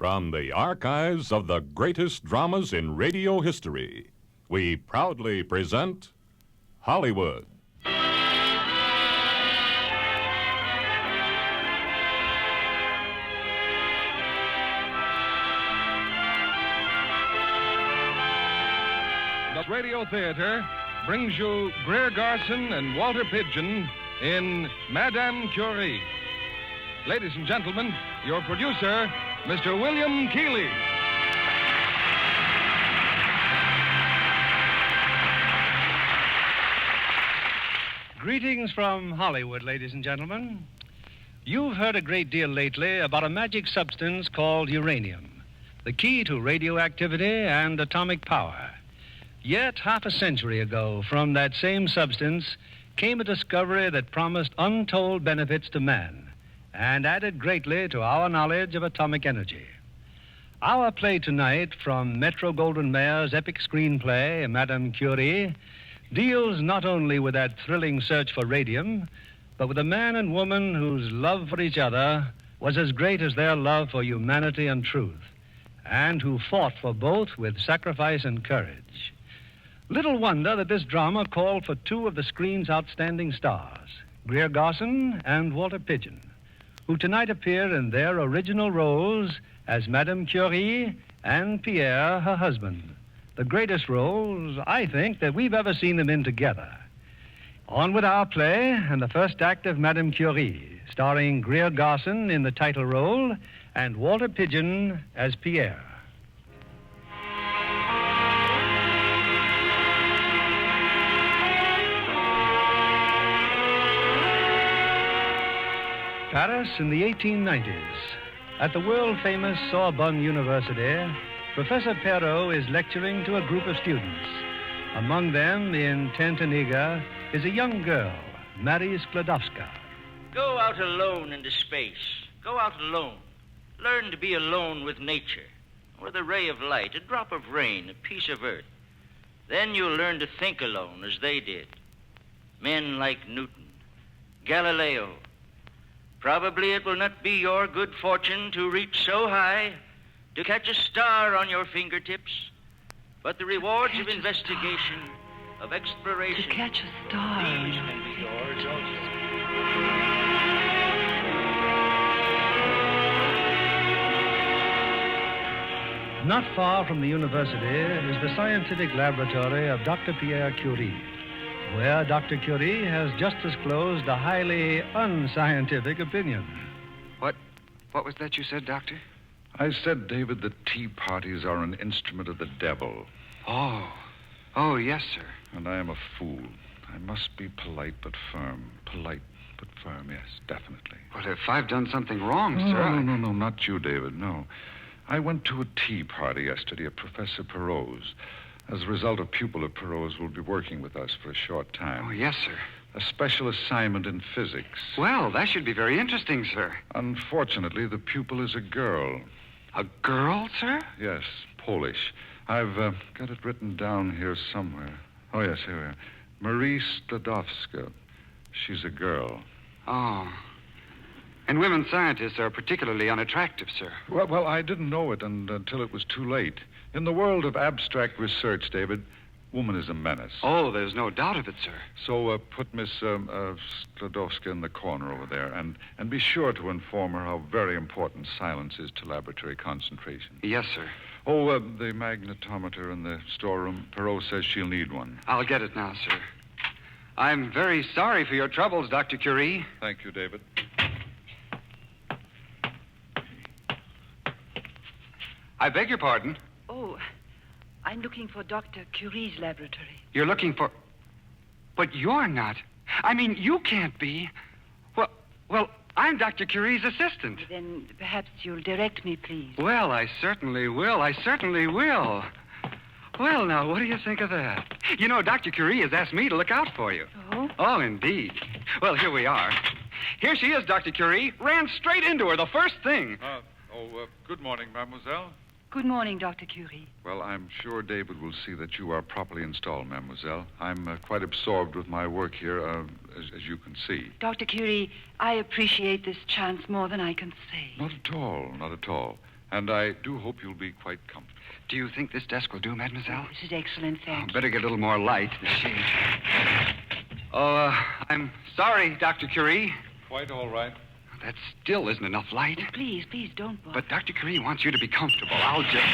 From the archives of the greatest dramas in radio history, we proudly present Hollywood. The Radio Theater brings you Greer Garson and Walter Pidgeon in Madame Curie. Ladies and gentlemen, your producer, Mr. William Keeley. Greetings from Hollywood, ladies and gentlemen. You've heard a great deal lately about a magic substance called uranium, the key to radioactivity and atomic power. Yet, half a century ago, from that same substance came a discovery that promised untold benefits to man and added greatly to our knowledge of atomic energy. Our play tonight from Metro-Goldwyn-Mayer's epic screenplay, Madame Curie, deals not only with that thrilling search for radium, but with a man and woman whose love for each other was as great as their love for humanity and truth, and who fought for both with sacrifice and courage. Little wonder that this drama called for two of the screen's outstanding stars, Greer Garson and Walter Pidgeon, who tonight appear in their original roles as Madame Curie and Pierre, her husband. The greatest roles, I think, that we've ever seen them in together. On with our play and the first act of Madame Curie, starring Greer Garson in the title role and Walter Pidgeon as Pierre. Paris in the 1890s. At the world-famous Sorbonne University, Professor Perrault is lecturing to a group of students. Among them, in Tentaniga, is a young girl, Marie Sklodowska. Go out alone into space. Go out alone. Learn to be alone with nature, with a ray of light, a drop of rain, a piece of earth. Then you'll learn to think alone as they did. Men like Newton, Galileo. Probably it will not be your good fortune to reach so high, to catch a star on your fingertips, but the rewards of investigation, of exploration. To catch a star. These can be yours also. Not far from the university is the scientific laboratory of Dr. Pierre Curie, where Dr. Curie has just disclosed a highly unscientific opinion. What was that you said, Doctor? I said, David, that tea parties are an instrument of the devil. Oh, yes, sir. And I am a fool. I must be polite but firm. Polite but firm, yes, definitely. Well, if I've done something wrong, sir... No, not you, David, no. I went to a tea party yesterday at Professor Perrault's. As a result, a pupil of Perrault's will be working with us for a short time. Oh, yes, sir. A special assignment in physics. Well, that should be very interesting, sir. Unfortunately, the pupil is a girl. A girl, sir? Yes, Polish. I've got it written down here somewhere. Oh, yes, here we are. Marie Sklodowska. She's a girl. Oh. And women scientists are particularly unattractive, sir. Well, I didn't know it until it was too late. In the world of abstract research, David, woman is a menace. Oh, there's no doubt of it, sir. So put Miss Sklodowska in the corner over there, and be sure to inform her how very important silence is to laboratory concentration. Yes, sir. Oh, the magnetometer in the storeroom. Perrault says she'll need one. I'll get it now, sir. I'm very sorry for your troubles, Dr. Curie. Thank you, David. I beg your pardon. Oh, I'm looking for Dr. Curie's laboratory. You're looking for... But you're not. I mean, you can't be. Well, I'm Dr. Curie's assistant. Then perhaps you'll direct me, please. Well, I certainly will. Well, now, what do you think of that? You know, Dr. Curie has asked me to look out for you. Oh? Oh, indeed. Well, here we are. Here she is, Dr. Curie. Ran straight into her the first thing. Good morning, mademoiselle. Good morning, Dr. Curie. Well, I'm sure David will see that you are properly installed, mademoiselle. I'm quite absorbed with my work here, as you can see. Dr. Curie, I appreciate this chance more than I can say. Not at all, not at all. And I do hope you'll be quite comfortable. Do you think this desk will do, mademoiselle? This is excellent, thank you. Better get a little more light. The shade. Oh, I'm sorry, Dr. Curie. Quite all right. That still isn't enough light. Please, don't bother. But Dr. Curie wants you to be comfortable. I'll just...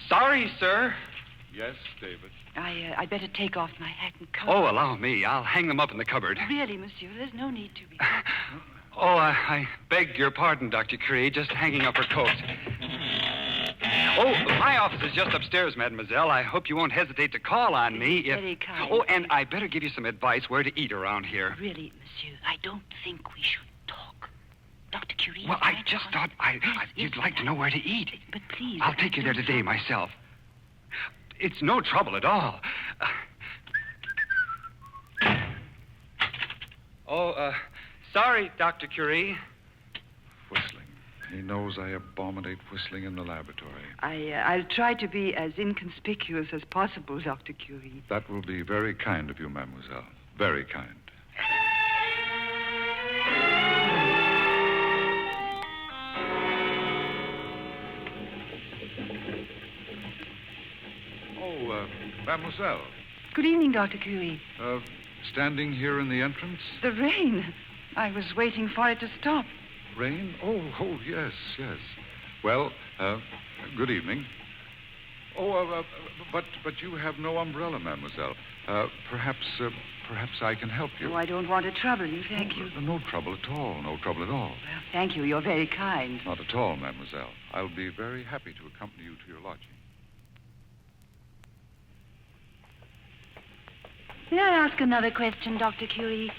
Sorry, sir. Yes, David. I'd better take off my hat and coat. Oh, allow me. I'll hang them up in the cupboard. Really, monsieur, there's no need to be. Oh, I beg your pardon, Dr. Curie. Just hanging up her coat. Oh, my office is just upstairs, mademoiselle. I hope you won't hesitate to call on me if... Very kind. Oh, and I better give you some advice where to eat around here. Really, monsieur, I don't think we should talk. Dr. Curie... Well, I just thought you'd like to know where to eat. But please... I'll take you there today myself. It's no trouble at all. Sorry, Dr. Curie. Whistling. He knows I abominate whistling in the laboratory. I'll try to be as inconspicuous as possible, Dr. Curie. That will be very kind of you, mademoiselle. Very kind. Oh, mademoiselle. Good evening, Dr. Curie. Standing here in the entrance? The rain. I was waiting for it to stop. Rain? Oh, yes. Well, good evening. Oh, but you have no umbrella, mademoiselle. Perhaps I can help you. Oh, I don't want to trouble you, thank you. No trouble at all. No trouble at all. Well, thank you. You're very kind. Not at all, mademoiselle. I'll be very happy to accompany you to your lodging. May I ask another question, Dr. Curie?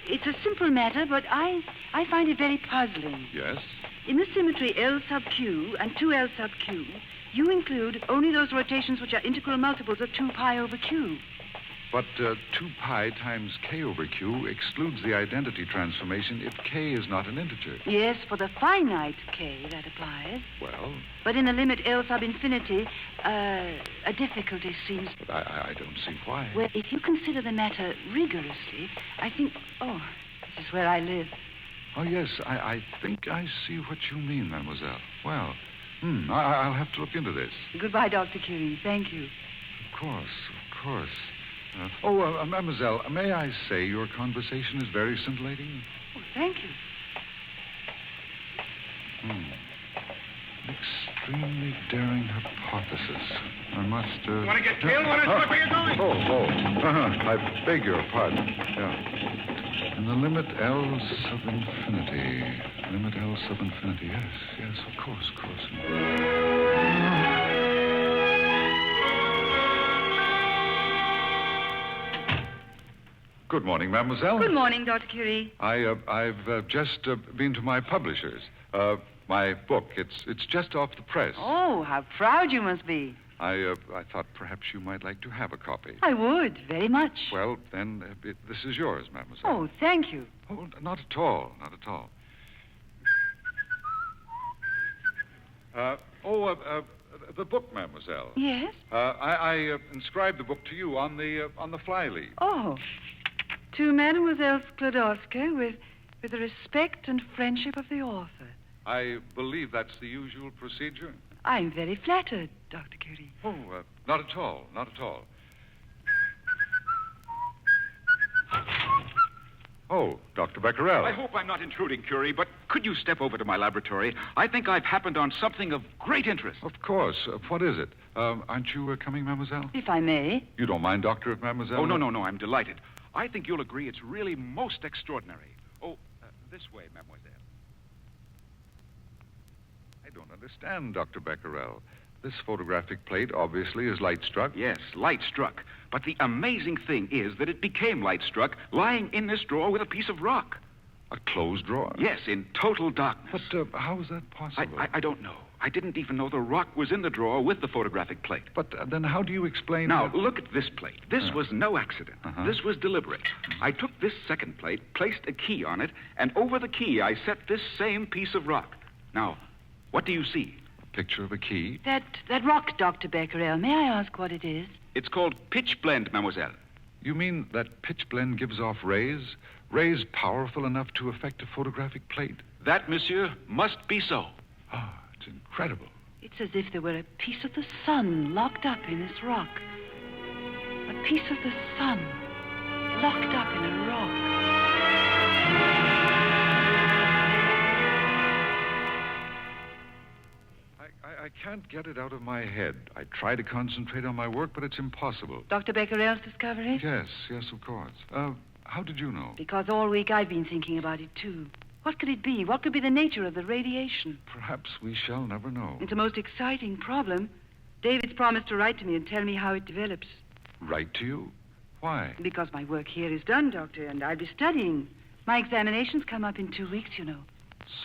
It's a simple matter, but I find it very puzzling. Yes? In the symmetry L sub Q and 2L sub Q, you include only those rotations which are integral multiples of 2 pi over Q. But 2 pi times k over q excludes the identity transformation if k is not an integer. Yes, for the finite k, that applies. Well? But in the limit L sub infinity, a difficulty seems... But I don't see why. Well, if you consider the matter rigorously, I think... Oh, this is where I live. Oh, yes, I think I see what you mean, mademoiselle. Well, I'll have to look into this. Goodbye, Dr. Curie. Thank you. Of course. Mademoiselle, may I say your conversation is very scintillating? Oh, thank you. Extremely daring hypothesis. I must, You want to get killed? Want to look where you're going? I beg your pardon. Yeah. In the limit L sub infinity. Limit L sub infinity. Yes, of course. Good morning, mademoiselle. Good morning, Dr. Curie. I've just been to my publisher's. My book. It's just off the press. Oh, how proud you must be. I thought perhaps you might like to have a copy. I would, very much. Well, then, this is yours, mademoiselle. Oh, thank you. Oh, not at all. The book, mademoiselle. Yes? I inscribed the book to you on the flyleaf. Oh, to Mademoiselle Sklodowska with the respect and friendship of the author. I believe that's the usual procedure. I'm very flattered, Dr. Curie. Oh, not at all. Oh, Dr. Becquerel. I hope I'm not intruding, Curie, but could you step over to my laboratory? I think I've happened on something of great interest. Of course. What is it? Aren't you coming, mademoiselle? If I may. You don't mind, doctor, if mademoiselle... Oh, no, I'm delighted. I think you'll agree it's really most extraordinary. Oh, this way, mademoiselle. I don't understand, Dr. Becquerel. This photographic plate obviously is light-struck. Yes, light-struck. But the amazing thing is that it became light-struck lying in this drawer with a piece of rock. A closed drawer? Yes, in total darkness. But how is that possible? I don't know. I didn't even know the rock was in the drawer with the photographic plate. But then how do you explain... Now, look at this plate. This was no accident. This was deliberate. I took this second plate, placed a key on it, and over the key I set this same piece of rock. Now, what do you see? A picture of a key? That rock, Dr. Becquerel. May I ask what it is? It's called pitch blende, mademoiselle. You mean that pitch blende gives off rays? Rays powerful enough to affect a photographic plate? That, monsieur, must be so. Ah, incredible. It's as if there were a piece of the sun locked up in this rock. A piece of the sun locked up in a rock. I can't get it out of my head. I try to concentrate on my work, but it's impossible. Dr. Becquerel's discovery? Yes, of course. How did you know? Because all week I've been thinking about it, too. What could it be? What could be the nature of the radiation? Perhaps we shall never know. It's a most exciting problem. David's promised to write to me and tell me how it develops. Write to you? Why? Because my work here is done, Doctor, and I'll be studying. My examinations come up in 2 weeks, you know.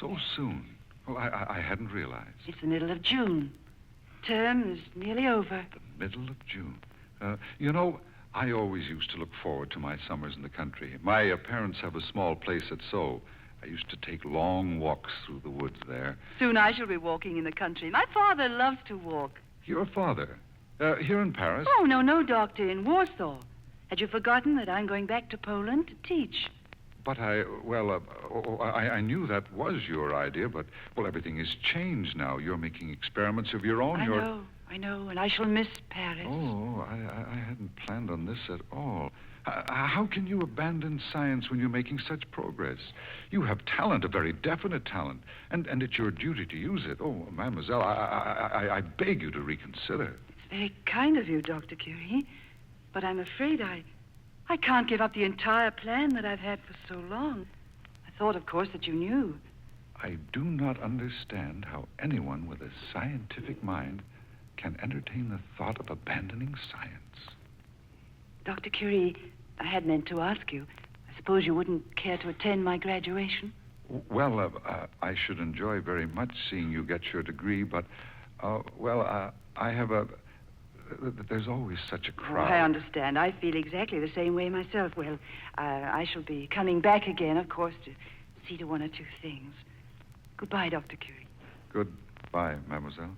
So soon? Well, I hadn't realized. It's the middle of June. Term is nearly over. The middle of June. You know, I always used to look forward to my summers in the country. My parents have a small place at Sceaux. I used to take long walks through the woods there. Soon I shall be walking in the country. My father loves to walk. Your father? Here in Paris? Oh, no, Doctor, in Warsaw. Had you forgotten that I'm going back to Poland to teach? But I knew that was your idea, but, well, everything has changed now. You're making experiments of your own. I know, and I shall miss Paris. Oh, I hadn't planned on this at all. How can you abandon science when you're making such progress? You have talent, a very definite talent, and it's your duty to use it. Oh, mademoiselle, I beg you to reconsider. It's very kind of you, Dr. Curie, but I'm afraid I can't give up the entire plan that I've had for so long. I thought, of course, that you knew. I do not understand how anyone with a scientific mind can entertain the thought of abandoning science. Dr. Curie, I had meant to ask you. I suppose you wouldn't care to attend my graduation? Well, I should enjoy very much seeing you get your degree, but, I have there's always such a crowd. Oh, I understand. I feel exactly the same way myself. Well, I shall be coming back again, of course, to see to one or two things. Goodbye, Dr. Curie. Goodbye, mademoiselle.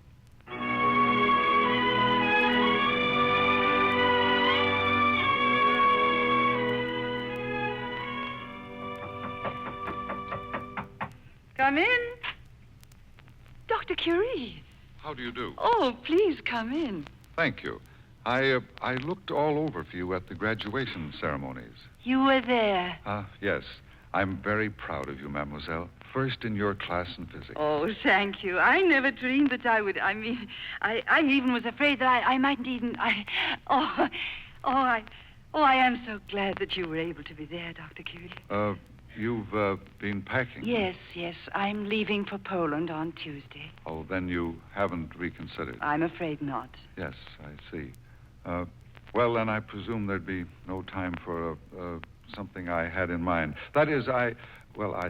Come in. Dr. Curie. How do you do? Oh, please come in. Thank you. I looked all over for you at the graduation ceremonies. You were there. Yes. I'm very proud of you, mademoiselle. First in your class in physics. Oh, thank you. I never dreamed that I would. I mean, I even was afraid that I mightn't even. I am so glad that you were able to be there, Dr. Curie. You've been packing? Yes. I'm leaving for Poland on Tuesday. Oh, then you haven't reconsidered. I'm afraid not. Yes, I see. Well, then I presume there'd be no time for something I had in mind. That is, I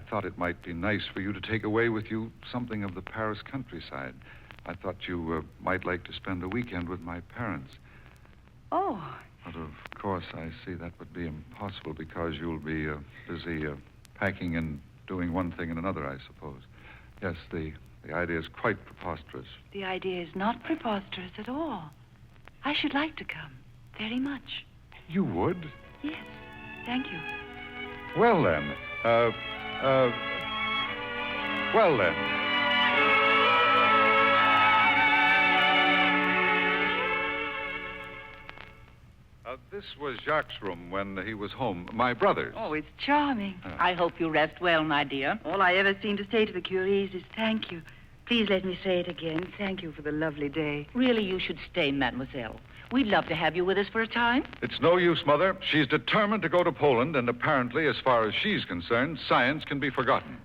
thought it might be nice for you to take away with you something of the Paris countryside. I thought you might like to spend a weekend with my parents. Oh. But of course, I see that would be impossible because you'll be busy packing and doing one thing and another, I suppose. Yes, the idea is quite preposterous. The idea is not preposterous at all. I should like to come, very much. You would? Yes, thank you. Well, then, this was Jacques' room when he was home. My brother's. Oh, it's charming. I hope you rest well, my dear. All I ever seem to say to the Curies is thank you. Please let me say it again. Thank you for the lovely day. Really, you should stay, mademoiselle. We'd love to have you with us for a time. It's no use, Mother. She's determined to go to Poland, and apparently, as far as she's concerned, science can be forgotten.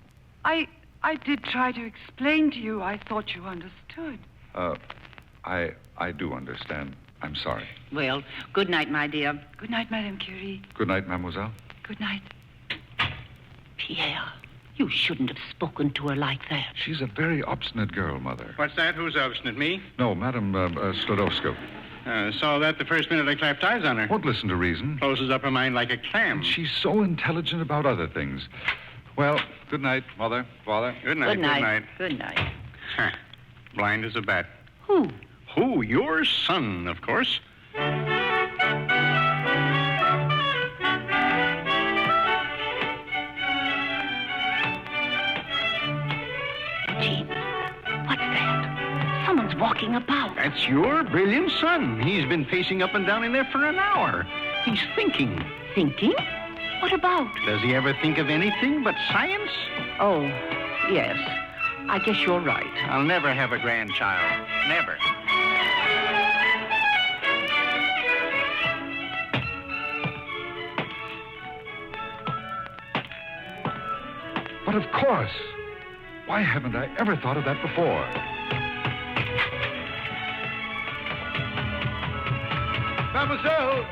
I did try to explain to you. I thought you understood. I do understand. I'm sorry. Well, good night, my dear. Good night, Madame Curie. Good night, mademoiselle. Good night. Pierre, you shouldn't have spoken to her like that. She's a very obstinate girl, Mother. What's that? Who's obstinate? Me? No, Madame Slodowska. Saw that the first minute I clapped eyes on her. Won't listen to reason. Closes up her mind like a clam. She's so intelligent about other things. Well, good night, Mother, Father. Good night. Good night. Good night. Huh. Blind as a bat. Who? Who? Your son, of course. Gee, what's that? Someone's walking about. That's your brilliant son. He's been pacing up and down in there for an hour. He's thinking. Thinking? What about? Does he ever think of anything but science? Oh, yes. I guess you're right. I'll never have a grandchild. Never. But of course. Why haven't I ever thought of that before? Mademoiselle!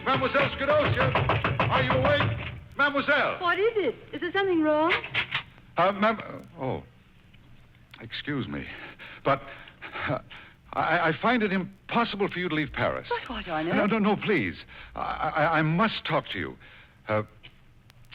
Mademoiselle Scadocia! Are you awake? Mademoiselle! What is it? Is there something wrong? Oh. Excuse me. But I find it impossible for you to leave Paris. But what on earth? No, please. I must talk to you.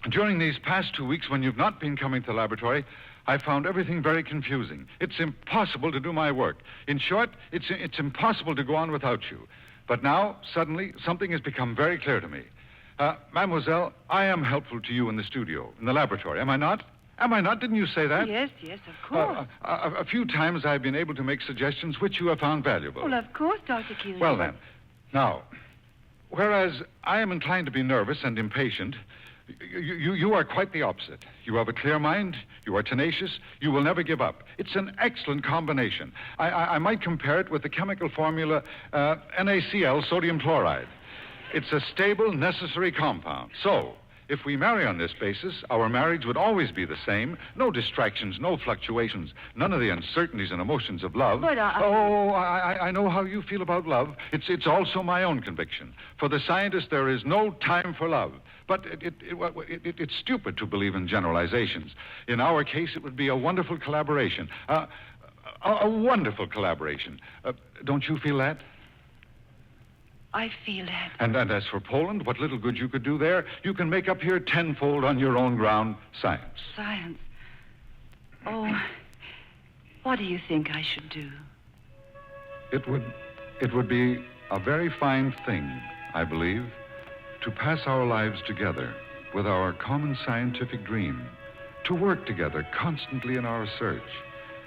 During these past 2 weeks, when you've not been coming to the laboratory, I found everything very confusing. It's impossible to do my work. In short, it's impossible to go on without you. But now, suddenly, something has become very clear to me. Mademoiselle, I am helpful to you in the studio, in the laboratory. Am I not? Am I not? Didn't you say that? Yes, of course. A few times I've been able to make suggestions which you have found valuable. Well, of course, Dr. Curie. Well, then. Now, whereas I am inclined to be nervous and impatient, you are quite the opposite. You have a clear mind. You are tenacious. You will never give up. It's an excellent combination. I might compare it with the chemical formula NaCl, sodium chloride. It's a stable, necessary compound. So, if we marry on this basis, our marriage would always be the same. No distractions, no fluctuations, none of the uncertainties and emotions of love. But I know how you feel about love. It's also my own conviction. For the scientist, there is no time for love. But it's stupid to believe in generalizations. In our case, it would be a wonderful collaboration. A wonderful collaboration. Don't you feel that? I feel that. And as for Poland, what little good you could do there, you can make up here tenfold on your own ground, science. Science? Oh, what do you think I should do? It would be a very fine thing, I believe, to pass our lives together with our common scientific dream, to work together constantly in our search.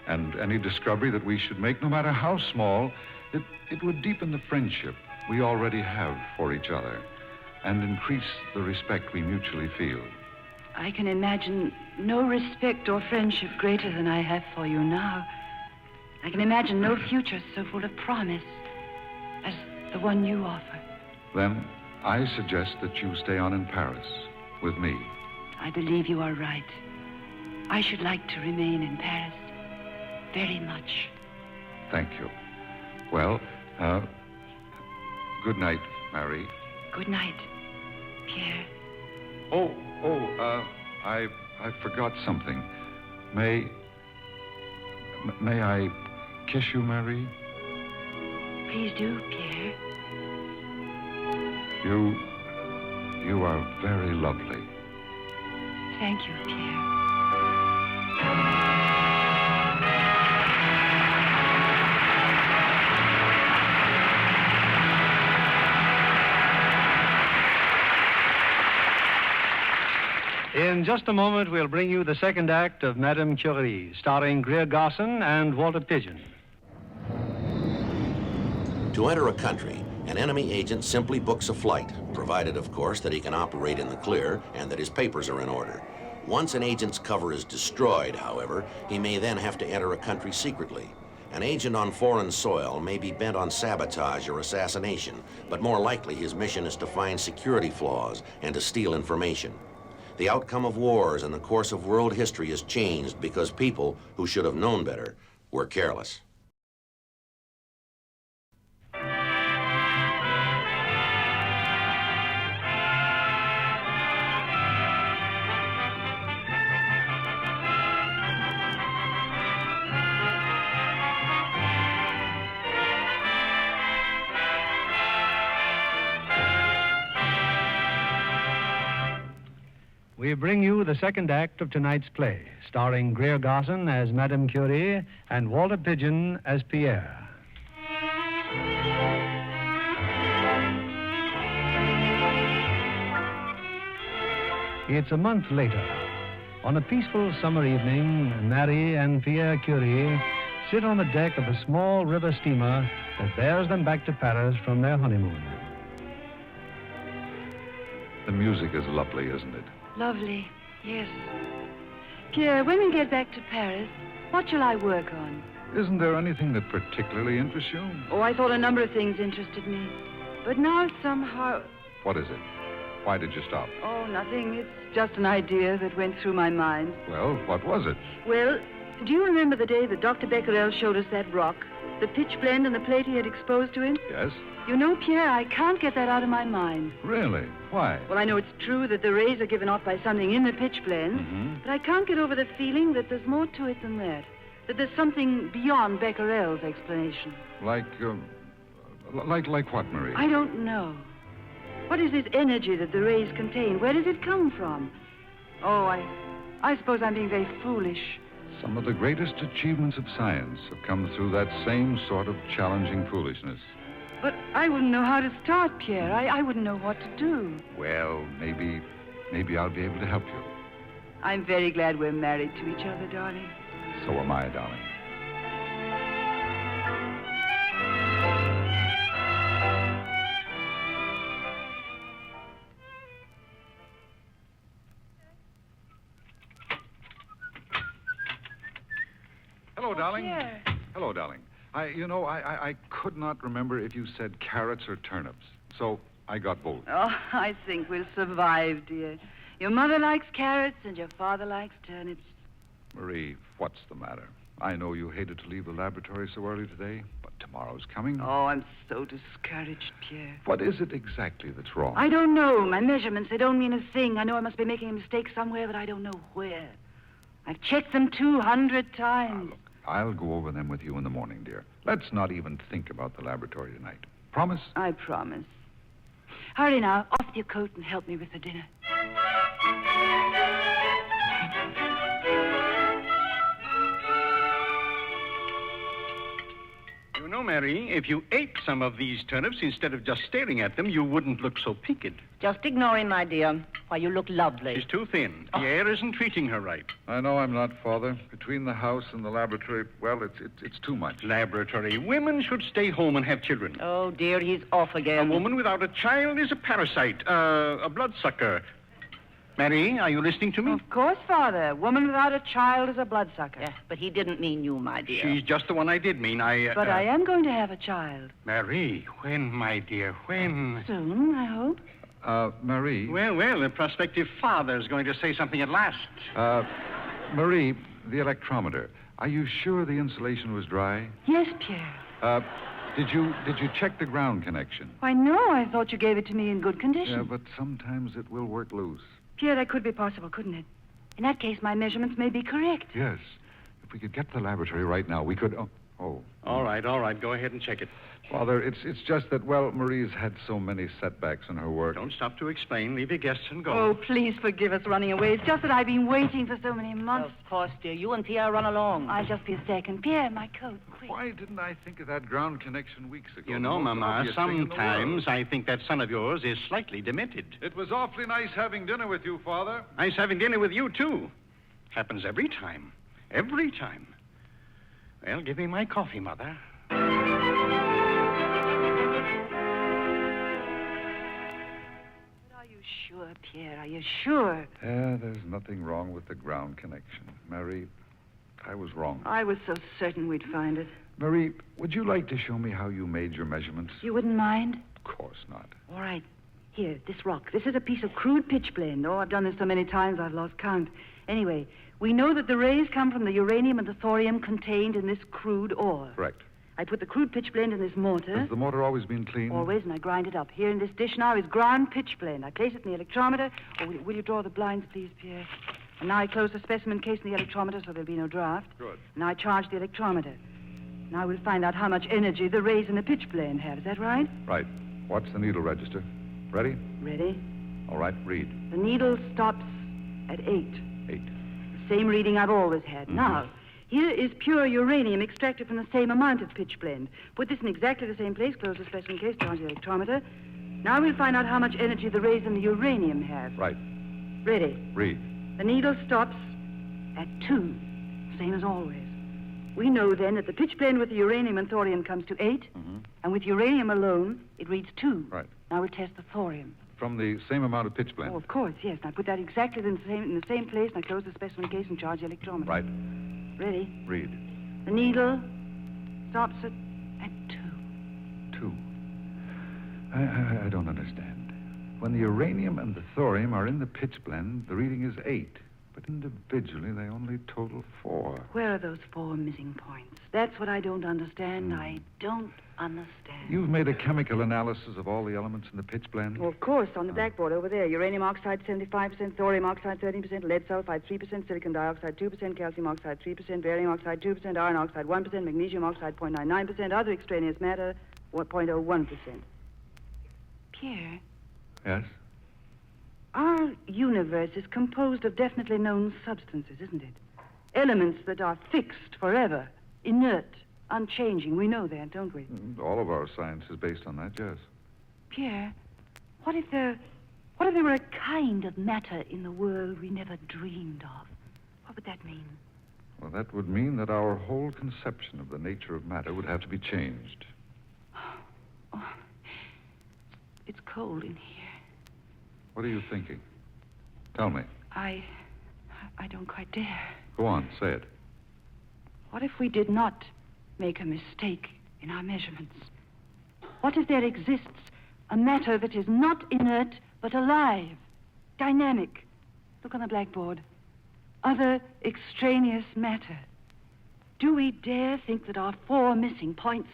And any discovery that we should make, no matter how small, it would deepen the friendship we already have for each other and increase the respect we mutually feel. I can imagine no respect or friendship greater than I have for you now. I can imagine no future so full of promise as the one you offer. Then I suggest that you stay on in Paris with me. I believe you are right. I should like to remain in Paris very much. Thank you. Well, good night, Mary. Good night, Pierre. I forgot something. May I kiss you, Mary? Please do, Pierre. You are very lovely. Thank you, Pierre. In just a moment, we'll bring you the second act of Madame Curie, starring Greer Garson and Walter Pidgeon. To enter a country, an enemy agent simply books a flight, provided, of course, that he can operate in the clear and that his papers are in order. Once an agent's cover is destroyed, however, he may then have to enter a country secretly. An agent on foreign soil may be bent on sabotage or assassination, but more likely his mission is to find security flaws and to steal information. The outcome of wars and the course of world history is changed because people who should have known better were careless. We bring you the second act of tonight's play, starring Greer Garson as Madame Curie and Walter Pidgeon as Pierre. It's a month later. On a peaceful summer evening, Marie and Pierre Curie sit on the deck of the small river steamer that bears them back to Paris from their honeymoon. The music is lovely, isn't it? Lovely, yes. Pierre, when we get back to Paris, what shall I work on? Isn't there anything that particularly interests you? Oh, I thought a number of things interested me. But now somehow... What is it? Why did you stop? Oh, nothing. It's just an idea that went through my mind. Well, what was it? Well, do you remember the day that Dr. Becquerel showed us that rock? The pitch blende and the plate he had exposed to him? Yes? You know, Pierre, I can't get that out of my mind. Really? Why? Well, I know it's true that the rays are given off by something in the pitch blende, but I can't get over the feeling that there's more to it than that. That there's something beyond Becquerel's explanation. Like what, Marie? I don't know. What is this energy that the rays contain? Where does it come from? Oh, I suppose I'm being very foolish. Some of the greatest achievements of science have come through that same sort of challenging foolishness. But I wouldn't know how to start, Pierre. I wouldn't know what to do. Well, maybe I'll be able to help you. I'm very glad we're married to each other, darling. So am I, darling. Hello, darling. Pierre. Hello, darling. I could not remember if you said carrots or turnips, so I got both. Oh, I think we'll survive, dear. Your mother likes carrots and your father likes turnips. Marie, what's the matter? I know you hated to leave the laboratory so early today, but tomorrow's coming. Oh, I'm so discouraged, Pierre. What is it exactly that's wrong? I don't know. My measurements, they don't mean a thing. I know I must be making a mistake somewhere, but I don't know where. I've checked them 200 times. Look, I'll go over them with you in the morning, dear. Let's not even think about the laboratory tonight. Promise? I promise. Hurry now. Off with your coat and help me with the dinner. You know, Mary, if you ate some of these turnips instead of just staring at them, you wouldn't look so peaked. Just ignore him, my dear. Why, you look lovely. She's too thin. Pierre isn't treating her right. I know I'm not, Father. Between the house and the laboratory, well, it's too much. Laboratory. Women should stay home and have children. Oh, dear, he's off A again. woman without a child is a parasite, a bloodsucker. Mary, are you listening to me? Of course, Father. A woman without a child is a bloodsucker. Yeah, but he didn't mean you, my dear. She's just the one I did mean. But I am going to have a child. Mary, when, my dear, when? Soon, I hope. Marie. Well, the prospective father's going to say something at last. Marie, the electrometer. Are you sure the insulation was dry? Yes, Pierre. Did you check the ground connection? Why, no. I thought you gave it to me in good condition. Yeah, but sometimes it will work loose. Pierre, that could be possible, couldn't it? In that case, my measurements may be correct. Yes. If we could get to the laboratory right now, we could... Oh. All right. Go ahead and check it. Father, it's just that, well, Marie's had so many setbacks in her work. Don't stop to explain. Leave your guests and go. Oh, please forgive us running away. It's just that I've been waiting for so many months. Of course, dear. You and Pierre run along. I'll just be a second. Pierre, my coat, quick. Why didn't I think of that ground connection weeks ago? You know, The most Mama, obvious thing in the sometimes world. I think that son of yours is slightly demented. It was awfully nice having dinner with you, Father. Nice having dinner with you, too. Happens every time. Every time. Well, give me my coffee, Mother. Sure, Pierre, are you sure? There's nothing wrong with the ground connection. Marie, I was wrong. I was so certain we'd find it. Marie, would you like to show me how you made your measurements? You wouldn't mind? Of course not. All right. Here, this rock. This is a piece of crude pitch blende. Oh, I've done this so many times I've lost count. Anyway, we know that the rays come from the uranium and the thorium contained in this crude ore. Correct. I put the crude pitch blende in this mortar. Has the mortar always been clean? Always, and I grind it up. Here in this dish now is ground pitch blende. I place it in the electrometer. Oh, will you draw the blinds, please, Pierre? And now I close the specimen case in the electrometer so there'll be no draft. Good. Now I charge the electrometer. Now we'll find out how much energy the rays in the pitch blende have. Is that right? Right. Watch the needle register. Ready? Ready? All right, read. The needle stops at 8. 8. The same reading I've always had. Now, here is pure uranium extracted from the same amount of pitch blende. Put this in exactly the same place, close the specimen case, charge the electrometer. Now we'll find out how much energy the rays in the uranium have. Right. Ready? Read. The needle stops at 2, same as always. We know then that the pitch blende with the uranium and thorium comes to 8, and with uranium alone, it reads 2. Right. Now we'll test the thorium. From the same amount of pitch blende? Oh, of course, yes. Now put that exactly in the same place. Now close the specimen case and charge the electrometer. Right. Ready? Read. The needle stops at 2. 2. I don't understand. When the uranium and the thorium are in the pitch blende, the reading is 8. But individually, they only total 4. Where are those 4 missing points? That's what I don't understand. I don't understand. You've made a chemical analysis of all the elements in the pitch blende? Well, of course, on the blackboard over there. Uranium oxide, 75%, thorium oxide, 13%, lead sulfide, 3%, silicon dioxide, 2%, calcium oxide, 3%, barium oxide, 2%, iron oxide, 1%, magnesium oxide, 0.99%, other extraneous matter, 0.01%. Pierre? Yes? Our universe is composed of definitely known substances, isn't it? Elements that are fixed forever, inert, unchanging. We know that, don't we? All of our science is based on that, yes. Pierre, what if there were a kind of matter in the world we never dreamed of? What would that mean? Well, that would mean that our whole conception of the nature of matter would have to be changed. Oh, it's cold in here. What are you thinking? Tell me. I don't quite dare. Go on, say it. What if we did not make a mistake in our measurements? What if there exists a matter that is not inert, but alive, dynamic? Look on the blackboard. Other extraneous matter. Do we dare think that our 4 missing points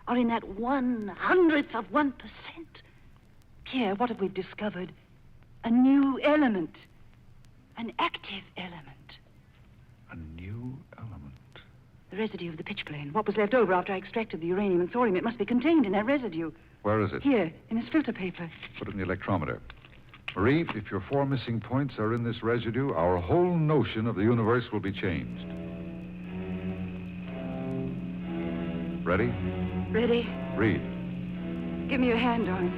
are in that 1/100th%? Pierre, what have we discovered? A new element. An active element. A new element? The residue of the pitch blende. What was left over after I extracted the uranium and thorium? It must be contained in that residue. Where is it? Here, in this filter paper. Put it in the electrometer. Marie, if your 4 missing points are in this residue, our whole notion of the universe will be changed. Ready? Ready? Read. Give me your hand on it.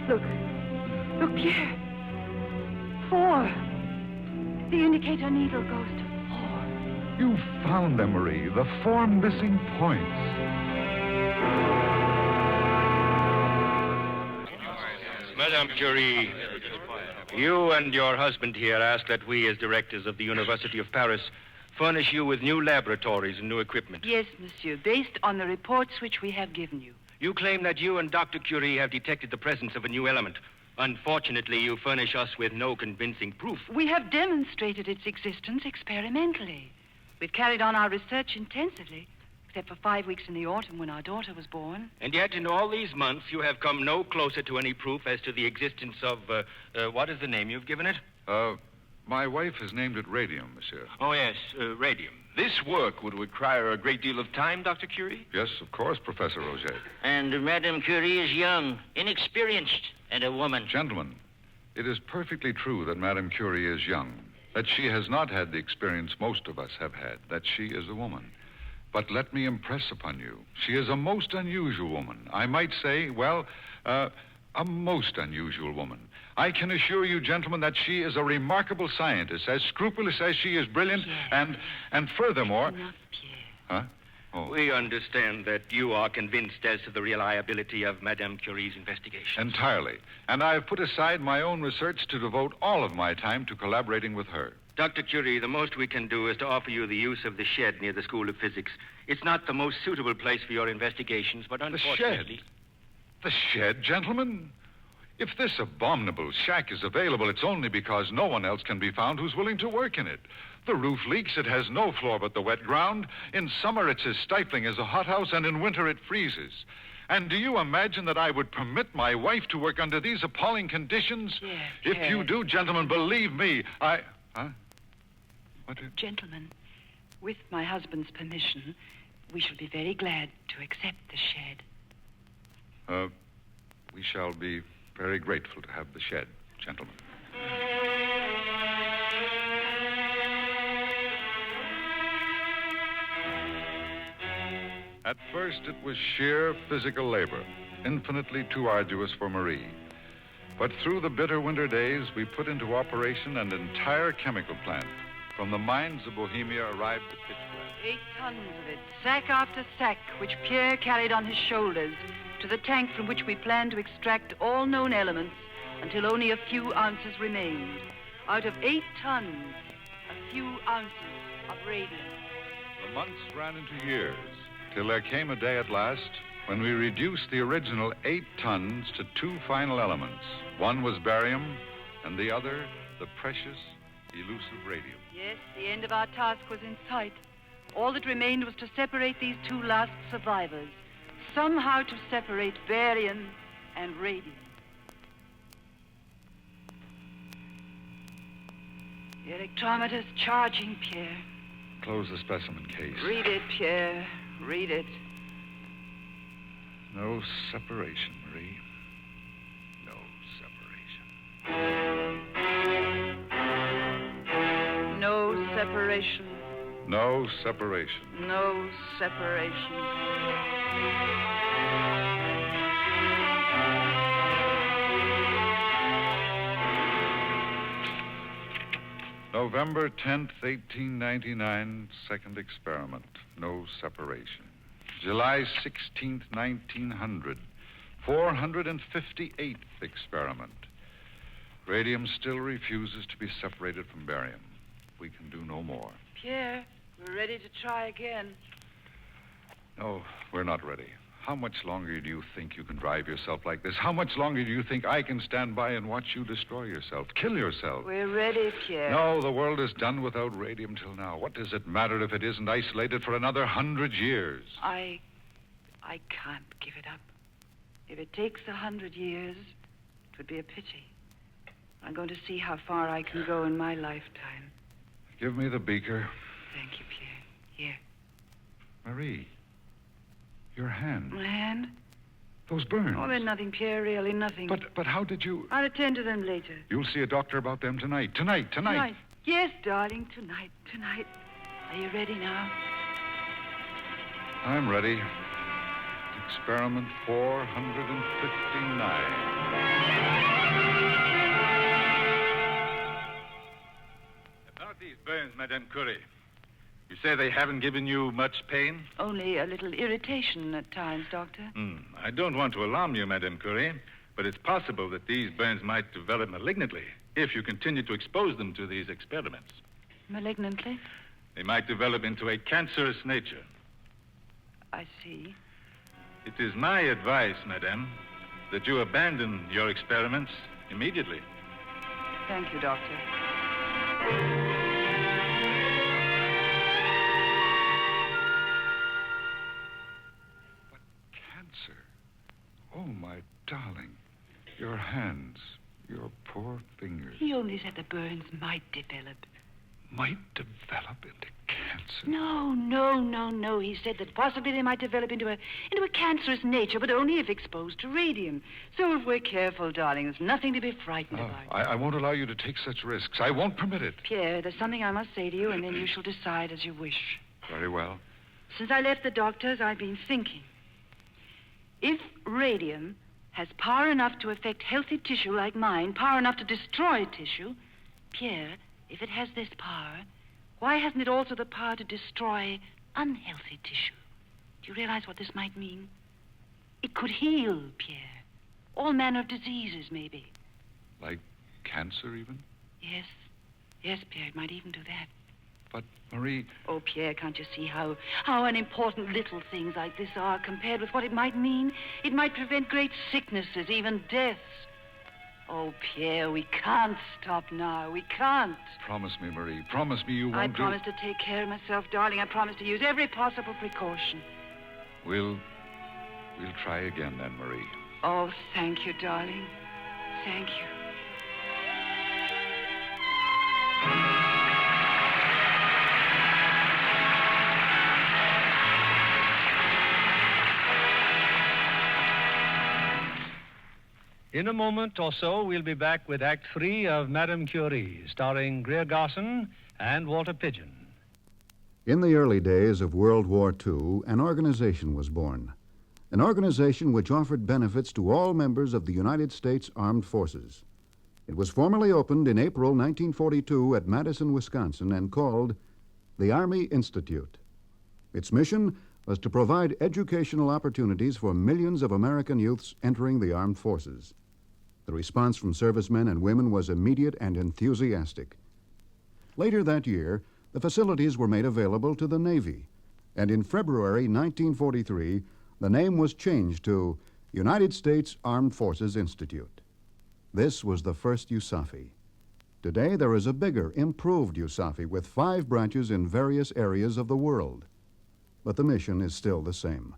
Look. Look, Pierre. 4. The indicator needle goes to 4. You found them, Marie. The 4 missing points. Madame Curie, you and your husband here ask that we, as directors of the University of Paris, furnish you with new laboratories and new equipment. Yes, monsieur, based on the reports which we have given you. You claim that you and Dr. Curie have detected the presence of a new element. Unfortunately, you furnish us with no convincing proof. We have demonstrated its existence experimentally. We've carried on our research intensively, except for 5 weeks in the autumn when our daughter was born. And yet, in all these months, you have come no closer to any proof as to the existence of, what is the name you've given it? My wife has named it radium, monsieur. Oh, yes, radium. This work would require a great deal of time, Dr. Curie? Yes, of course, Professor Roget. And Madame Curie is young, inexperienced, and a woman. Gentlemen, it is perfectly true that Madame Curie is young, that she has not had the experience most of us have had, that she is a woman. But let me impress upon you, she is a most unusual woman. I might say, well, a most unusual woman. I can assure you, gentlemen, that she is a remarkable scientist, as scrupulous as she is brilliant, Pierre. and furthermore... Enough, Pierre. Huh? Oh. We understand that you are convinced as to the reliability of Madame Curie's investigation. Entirely. And I have put aside my own research to devote all of my time to collaborating with her. Dr. Curie, the most we can do is to offer you the use of the shed near the School of Physics. It's not the most suitable place for your investigations, but unfortunately... The shed, gentlemen? If this abominable shack is available, it's only because no one else can be found who's willing to work in it. The roof leaks, it has no floor but the wet ground. In summer, it's as stifling as a hothouse, and in winter, it freezes. And do you imagine that I would permit my wife to work under these appalling conditions? Yes, If you do, gentlemen, believe me, Huh? What? Gentlemen, with my husband's permission, we shall be very glad to accept the shed. We shall be very grateful to have the shed, gentlemen. At first, it was sheer physical labor, infinitely too arduous for Marie. But through the bitter winter days, we put into operation an entire chemical plant. From the mines of Bohemia arrived the pitch blende. 8 tons of it, sack after sack, which Pierre carried on his shoulders, to the tank from which we planned to extract all known elements until only a few ounces remained. Out of 8 tons, a few ounces of radium. The months ran into years, till there came a day at last when we reduced the original 8 tons to 2 final elements. One was barium, and the other, the precious, elusive radium. Yes, the end of our task was in sight. All that remained was to separate these 2 last survivors. Somehow to separate barium and radium. The electrometer's charging, Pierre. Close the specimen case. Read it, Pierre. Read it. No separation, Marie. No separation. No separation. No separation. No separation. November 10th, 1899, second experiment. No separation. July 16th, 1900, 458th experiment. Radium still refuses to be separated from barium. We can do no more. Pierre, we're ready to try again. No, we're not ready. How much longer do you think you can drive yourself like this? How much longer do you think I can stand by and watch you destroy yourself, kill yourself? We're ready, Pierre. No, the world is done without radium till now. What does it matter if it isn't isolated for another 100 years? I can't give it up. If it takes 100 years, it would be a pity. I'm going to see how far I can go in my lifetime. Give me the beaker. Thank you, Pierre. Here. Marie, your hand. My hand? Those burns. Oh, they're nothing, Pierre, really nothing. But how did you... I'll attend to them later. You'll see a doctor about them tonight. Tonight. Yes, darling, tonight. Are you ready now? I'm ready. Experiment 459. About these burns, Madame Curie. You say they haven't given you much pain? Only a little irritation at times, Doctor. I don't want to alarm you, Madame Curie, but it's possible that these burns might develop malignantly if you continue to expose them to these experiments. Malignantly? They might develop into a cancerous nature. I see. It is my advice, Madame, that you abandon your experiments immediately. Thank you, Doctor. Cancer. Oh, my darling. Your hands, your poor fingers. He only said the burns might develop. Might develop into cancer? No. He said that possibly they might develop into a cancerous nature, but only if exposed to radium. So if we're careful, darling, there's nothing to be frightened about. I won't allow you to take such risks. I won't permit it. Pierre, there's something I must say to you, and then you shall decide as you wish. Very well. Since I left the doctor's, I've been thinking. If radium has power enough to affect healthy tissue like mine, power enough to destroy tissue, Pierre, if it has this power, why hasn't it also the power to destroy unhealthy tissue? Do you realize what this might mean? It could heal, Pierre. All manner of diseases, maybe. Like cancer, even? Yes, Pierre, it might even do that. But, Marie... Oh, Pierre, can't you see how unimportant little things like this are compared with what it might mean? It might prevent great sicknesses, even deaths. Oh, Pierre, we can't stop now. We can't. Promise me, Marie. Promise me you won't I promise to take care of myself, darling. I promise to use every possible precaution. We'll try again then, Marie. Oh, thank you, darling. Thank you. In a moment or so, we'll be back with Act 3 of Madame Curie, starring Greer Garson and Walter Pidgeon. In the early days of World War II, an organization was born. An organization which offered benefits to all members of the United States Armed Forces. It was formally opened in April 1942 at Madison, Wisconsin, and called the Army Institute. Its mission was to provide educational opportunities for millions of American youths entering the armed forces. The response from servicemen and women was immediate and enthusiastic. Later that year, the facilities were made available to the Navy, and in February 1943, the name was changed to United States Armed Forces Institute. This was the first USAFI. Today, there is a bigger, improved USAFI with 5 branches in various areas of the world. But the mission is still the same.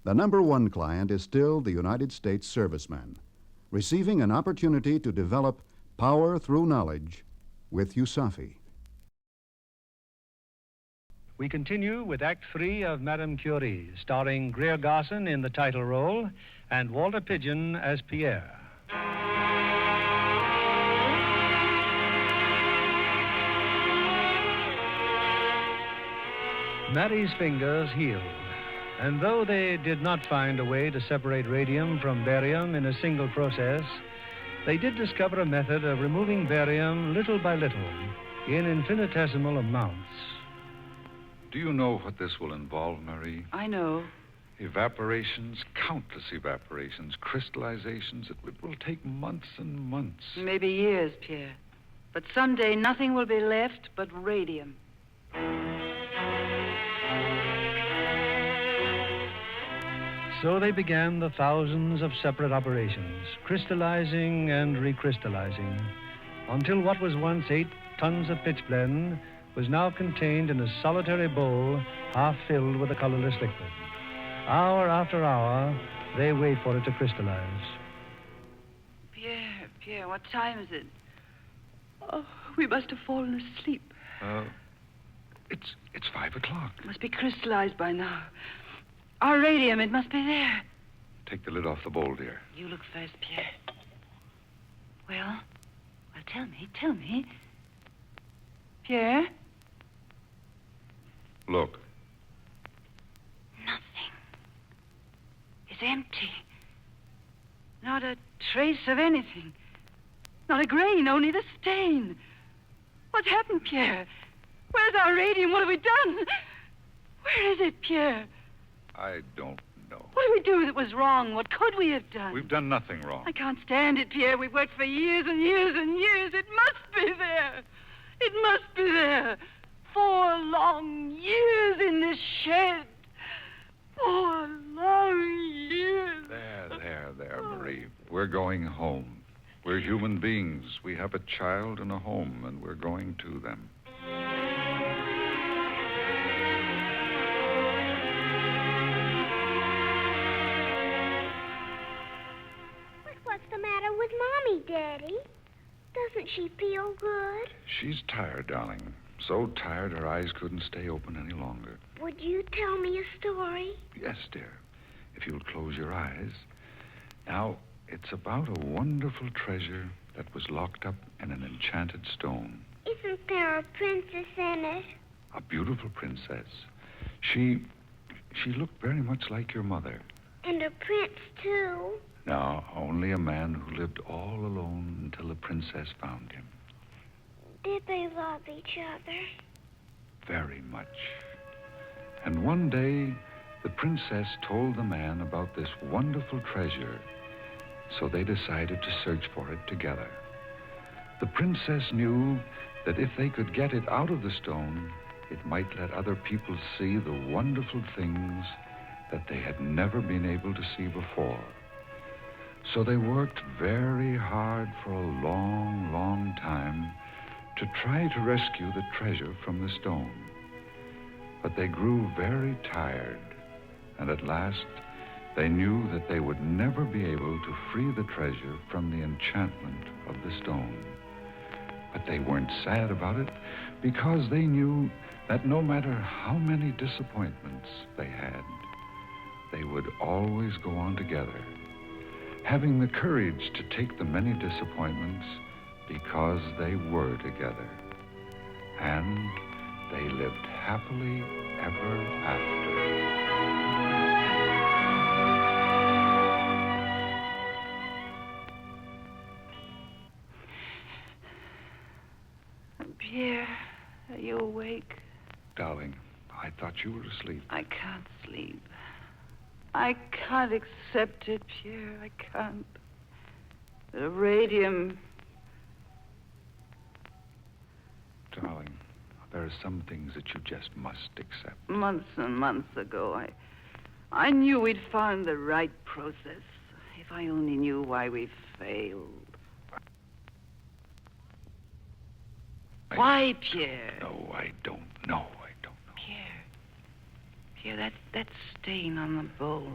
The number one client is still the United States serviceman, receiving an opportunity to develop power through knowledge with USAFI. We continue with Act 3 of Madame Curie, starring Greer Garson in the title role and Walter Pidgeon as Pierre. Mary's fingers healed, and though they did not find a way to separate radium from barium in a single process, they did discover a method of removing barium little by little in infinitesimal amounts. Do you know what this will involve, Marie? I know. Evaporations, countless evaporations, crystallizations. It will take months and months. Maybe years, Pierre. But someday nothing will be left but radium. So they began the thousands of separate operations, crystallizing and recrystallizing, until what was once 8 tons of pitchblende was now contained in a solitary bowl half filled with a colorless liquid. Hour after hour, they wait for it to crystallize. Pierre, what time is it? Oh, we must have fallen asleep. It's 5 o'clock. It must be crystallized by now. Our radium, it must be there. Take the lid off the bowl, dear. You look first, Pierre. Well, tell me. Pierre? Look. Nothing. It's empty. Not a trace of anything. Not a grain, only the stain. What's happened, Pierre? Where's our radium? What have we done? Where is it, Pierre? I don't know. What did we do that was wrong? What could we have done? We've done nothing wrong. I can't stand it, Pierre. We've worked for years and years and years. It must be there. It must be there. 4 long years in this shed. 4 long years. There, Marie. We're going home. We're human beings. We have a child and a home, and we're going to them. What's the matter with Mommy, Daddy? Doesn't she feel good? She's tired, darling. So tired her eyes couldn't stay open any longer. Would you tell me a story? Yes, dear. If you'll close your eyes. Now, it's about a wonderful treasure that was locked up in an enchanted stone. Isn't there a princess in it? A beautiful princess. She looked very much like your mother. And a prince, too. No, only a man who lived all alone until the princess found him. Did they love each other? Very much. And one day, the princess told the man about this wonderful treasure, so they decided to search for it together. The princess knew that if they could get it out of the stone, it might let other people see the wonderful things that they had never been able to see before. So they worked very hard for a long, long time to try to rescue the treasure from the stone. But they grew very tired, and at last they knew that they would never be able to free the treasure from the enchantment of the stone. But they weren't sad about it, because they knew that no matter how many disappointments they had, they would always go on together, having the courage to take the many disappointments because they were together. And they lived happily ever after. Pierre, are you awake? Darling, I thought you were asleep. I can't sleep. I can't accept it, Pierre. I can't. The radium... Darling, there are some things that you just must accept. Months and months ago, I knew we'd found the right process. If I only knew why we failed. Why, Pierre? No, I don't know. Pierre, that stain on the bowl.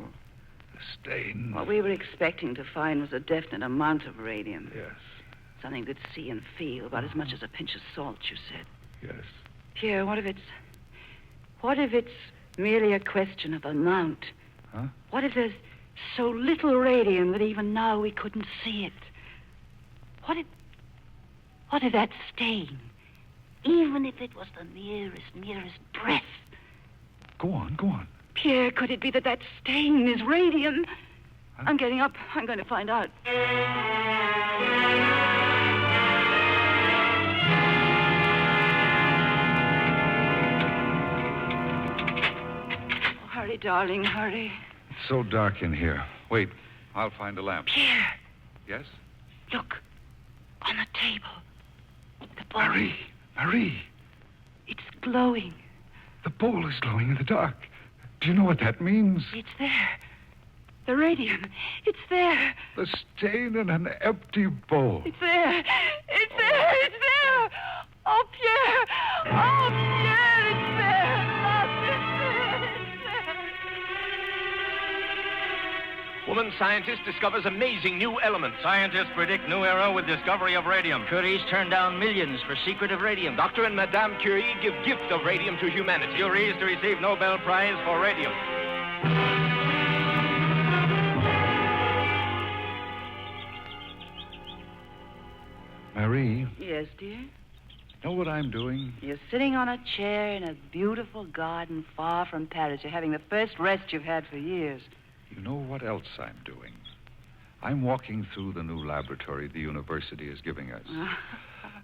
The stain? What we were expecting to find was a definite amount of radium. Yes. Something to see and feel, about as much as a pinch of salt, you said. Yes. Pierre, what if it's merely a question of amount? Huh? What if there's so little radium that even now we couldn't see it? What if that stain, even if it was the merest breath? Go on. Pierre, could it be that stain is radium? Huh? I'm getting up. I'm going to find out. Oh, hurry, darling, hurry. It's so dark in here. Wait, I'll find a lamp. Pierre. Yes? Look, on the table. The bowl. Marie. It's glowing. The bowl is glowing in the dark. Do you know what that means? It's there. The radium. It's there. The stain in an empty bowl. It's there. It's there. It's there. Oh, Pierre. Oh, Pierre, it's there. Lost, it's there. It's there. Woman scientist discovers amazing new elements. Scientists predict new era with discovery of radium. Curie's turned down millions for secret of radium. Dr. and Madame Curie give gift of radium to humanity. Curie is to receive Nobel Prize for radium. Marie. Yes, dear? Know what I'm doing? You're sitting on a chair in a beautiful garden far from Paris. You're having the first rest you've had for years. You know what else I'm doing? I'm walking through the new laboratory the university is giving us.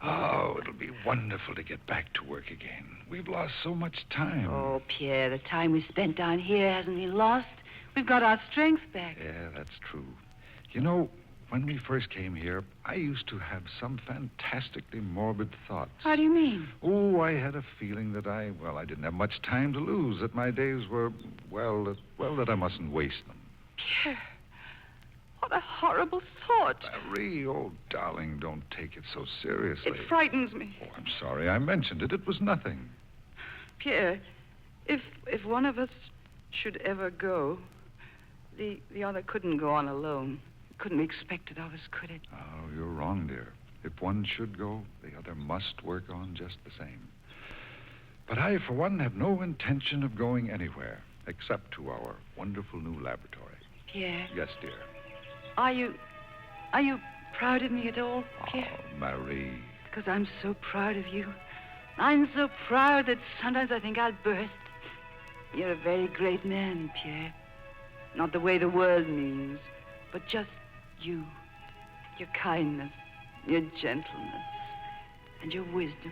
Oh, it'll be wonderful to get back to work again. We've lost so much time. Oh, Pierre, the time we spent down here hasn't been lost. We've got our strength back. Yeah, that's true. You know, when we first came here, I used to have some fantastically morbid thoughts. How do you mean? Oh, I had a feeling that I didn't have much time to lose, that my days were, that I mustn't waste them. Pierre, what a horrible thought. Marie, oh, darling, don't take it so seriously. It frightens me. Oh, I'm sorry I mentioned it. It was nothing. Pierre, if one of us should ever go, the other couldn't go on alone. Couldn't be expected of us, could it? Oh, you're wrong, dear. If one should go, the other must work on just the same. But I, for one, have no intention of going anywhere except to our wonderful new laboratory. Pierre. Yes, dear. Are you proud of me at all, Pierre? Oh, Marie. Because I'm so proud of you. I'm so proud that sometimes I think I'll burst. You're a very great man, Pierre. Not the way the world means, but just you, your kindness, your gentleness, and your wisdom.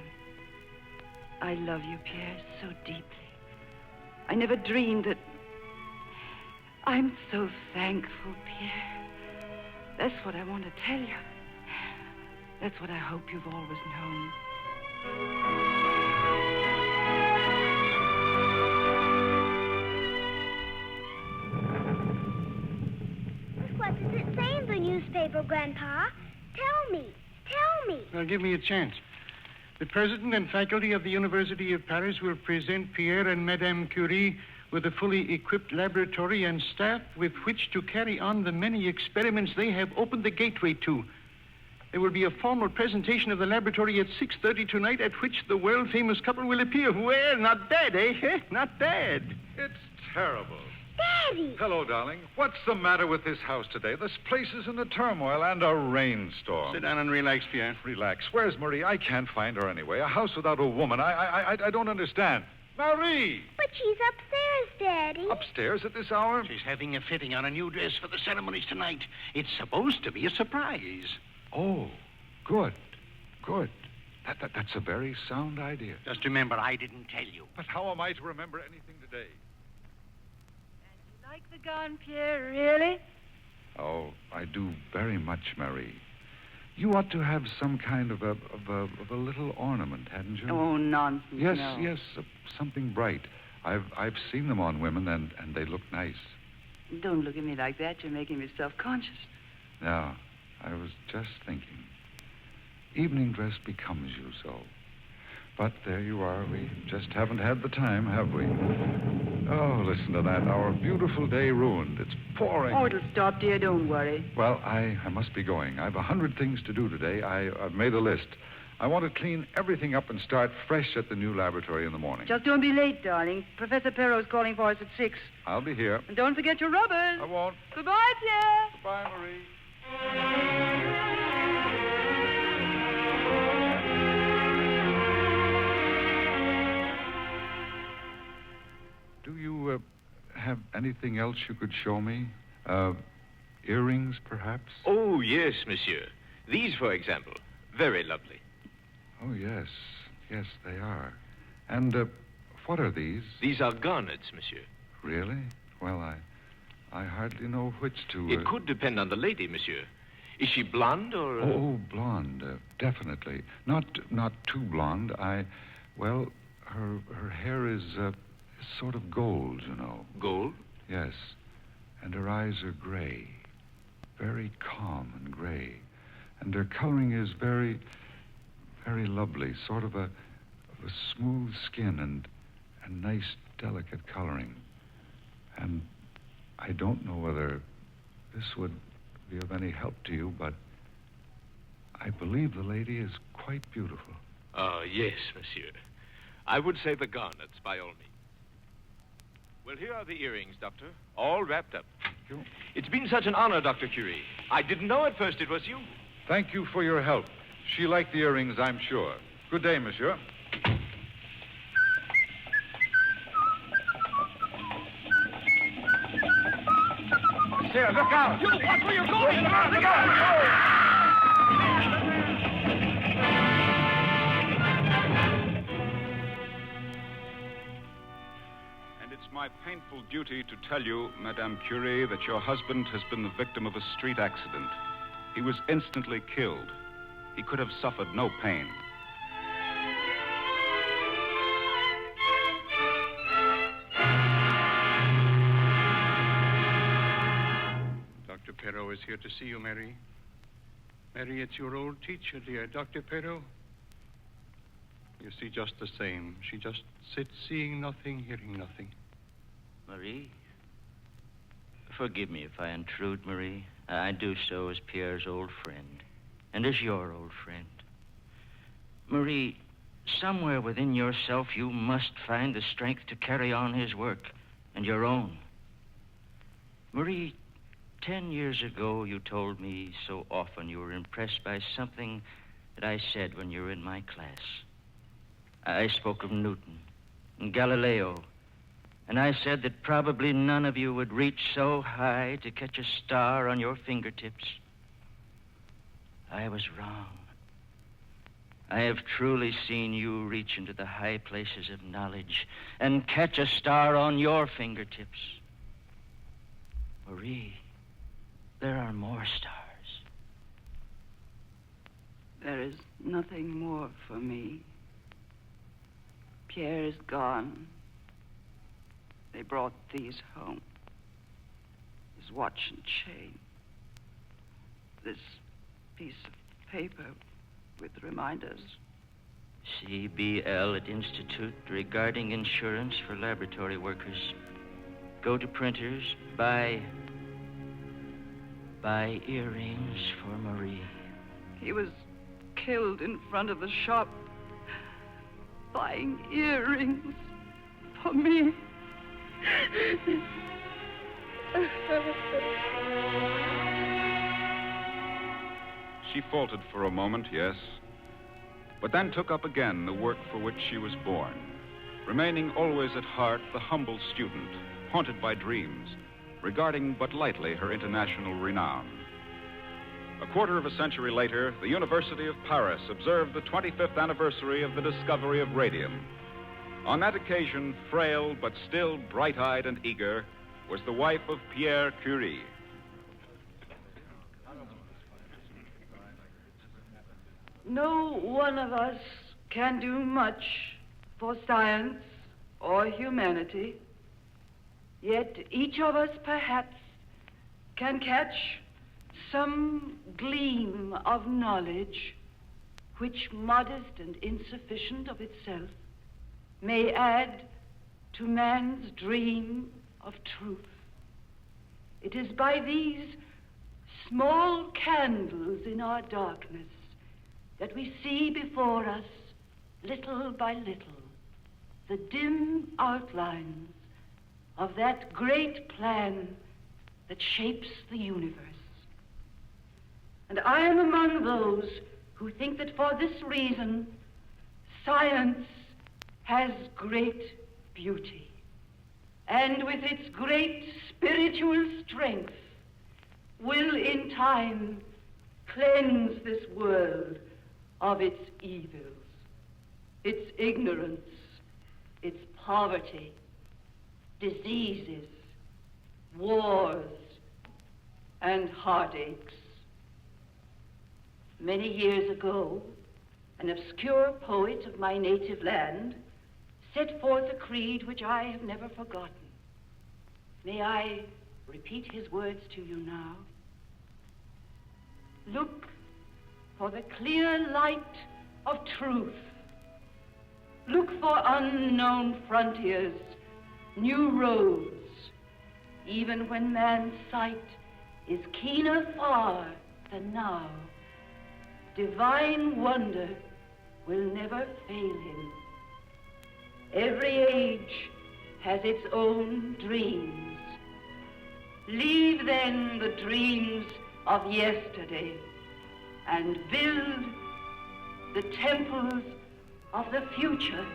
I love you, Pierre, so deeply. I never dreamed that... I'm so thankful, Pierre. That's what I want to tell you. That's what I hope you've always known. What does it say in the newspaper, Grandpa? Tell me. Well, give me a chance. The president and faculty of the University of Paris will present Pierre and Madame Curie with a fully equipped laboratory and staff with which to carry on the many experiments they have opened the gateway to. There will be a formal presentation of the laboratory at 6:30 tonight, at which the world-famous couple will appear. Well, not bad, eh? Not bad. It's terrible. Daddy! Hello, darling. What's the matter with this house today? This place is in a turmoil and a rainstorm. Sit down and relax, Pierre. Relax. Where's Marie? I can't find her anyway. A house without a woman. I don't understand. Marie! But she's upstairs, Daddy. Upstairs at this hour? She's having a fitting on a new dress for the ceremonies tonight. It's supposed to be a surprise. Oh, good. That's a very sound idea. Just remember, I didn't tell you. But how am I to remember anything today? Like the gun, Pierre, really? Oh, I do very much, Marie. You ought to have some kind of a little ornament, hadn't you? Oh, nonsense. Yes, no. yes, something bright. I've seen them on women, and they look nice. Don't look at me like that. You're making me self-conscious. No, I was just thinking. Evening dress becomes you so. But there you are. We just haven't had the time, have we? Oh, listen to that. Our beautiful day ruined. It's pouring. Oh, it'll stop, dear. Don't worry. Well, I must be going. I've 100 things to do today. I've made a list. I want to clean everything up and start fresh at the new laboratory in the morning. Just don't be late, darling. Professor Perrot's calling for us at 6. I'll be here. And don't forget your rubbers. I won't. Goodbye, Pierre. Goodbye, Marie. Do you have anything else you could show me? Earrings, perhaps? Oh, yes, monsieur. These, for example. Very lovely. Oh, yes. Yes, they are. And what are these? These are garnets, monsieur. Really? Well, I hardly know which to... It could depend on the lady, monsieur. Is she blonde or... Oh, blonde, definitely. Not too blonde. Well, her hair is sort of gold, you know. Gold? Yes. And her eyes are gray. Very calm and gray. And her coloring is very, very lovely. Sort of a smooth skin and nice, delicate coloring. And I don't know whether this would be of any help to you, but I believe the lady is quite beautiful. Oh, yes, monsieur. I would say the garnets, by all means. Well, here are the earrings, Doctor. All wrapped up. Thank you. It's been such an honor, Dr. Curie. I didn't know at first it was you. Thank you for your help. She liked the earrings, I'm sure. Good day, monsieur. Monsieur, look out! You, watch where you're going! Look out! And it's my painful duty to tell you, Madame Curie, that your husband has been the victim of a street accident. He was instantly killed. He could have suffered no pain. Dr. Perrot is here to see you, Mary. Mary, it's your old teacher, dear, Dr. Perrot. You see, just the same. She just sits seeing nothing, hearing nothing. Marie, forgive me if I intrude, Marie. I do so as Pierre's old friend, and as your old friend. Marie, somewhere within yourself, you must find the strength to carry on his work and your own. Marie, 10 years ago, you told me so often you were impressed by something that I said when you were in my class. I spoke of Newton and Galileo, and I said that probably none of you would reach so high to catch a star on your fingertips. I was wrong. I have truly seen you reach into the high places of knowledge and catch a star on your fingertips. Marie, there are more stars. There is nothing more for me. Pierre is gone. They brought these home. His watch and chain. This piece of paper with reminders. CBL at Institute regarding insurance for laboratory workers. Go to printers, buy earrings for Marie. He was killed in front of the shop, buying earrings for me. She faltered for a moment, yes, but then took up again the work for which she was born, remaining always at heart the humble student, haunted by dreams, regarding but lightly her international renown. A quarter of a century later, the University of Paris observed the 25th anniversary of the discovery of radium. On that occasion, frail but still bright-eyed and eager, was the wife of Pierre Curie. No one of us can do much for science or humanity, yet each of us perhaps can catch some gleam of knowledge which, modest and insufficient of itself, may add to man's dream of truth. It is by these small candles in our darkness that we see before us, little by little, the dim outlines of that great plan that shapes the universe. And I am among those who think that for this reason, science has great beauty, and with its great spiritual strength will in time cleanse this world of its evils, its ignorance, its poverty, diseases, wars, and heartaches. Many years ago, an obscure poet of my native land set forth a creed which I have never forgotten. May I repeat his words to you now? Look for the clear light of truth. Look for unknown frontiers, new roads, even when man's sight is keener far than now. Divine wonder will never fail him. Every age has its own dreams. Leave then the dreams of yesterday and build the temples of the future.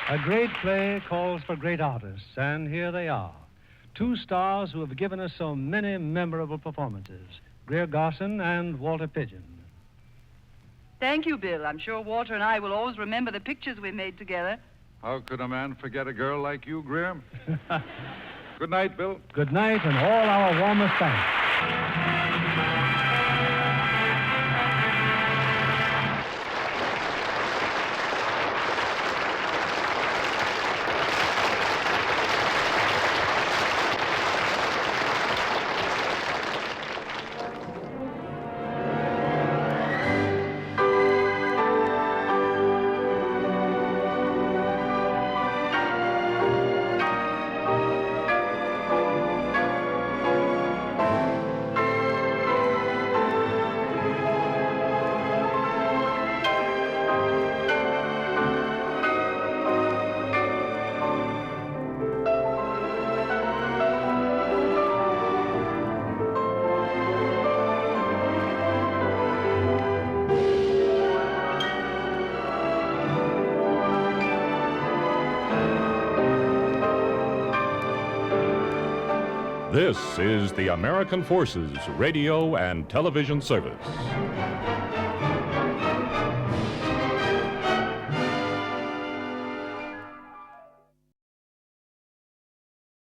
A great play calls for great artists, and here they are. Two stars who have given us so many memorable performances, Greer Garson and Walter Pidgeon. Thank you, Bill. I'm sure Walter and I will always remember the pictures we made together. How could a man forget a girl like you, Greer? Good night, Bill. Good night, and all our warmest thanks. This is the American Forces Radio and Television Service.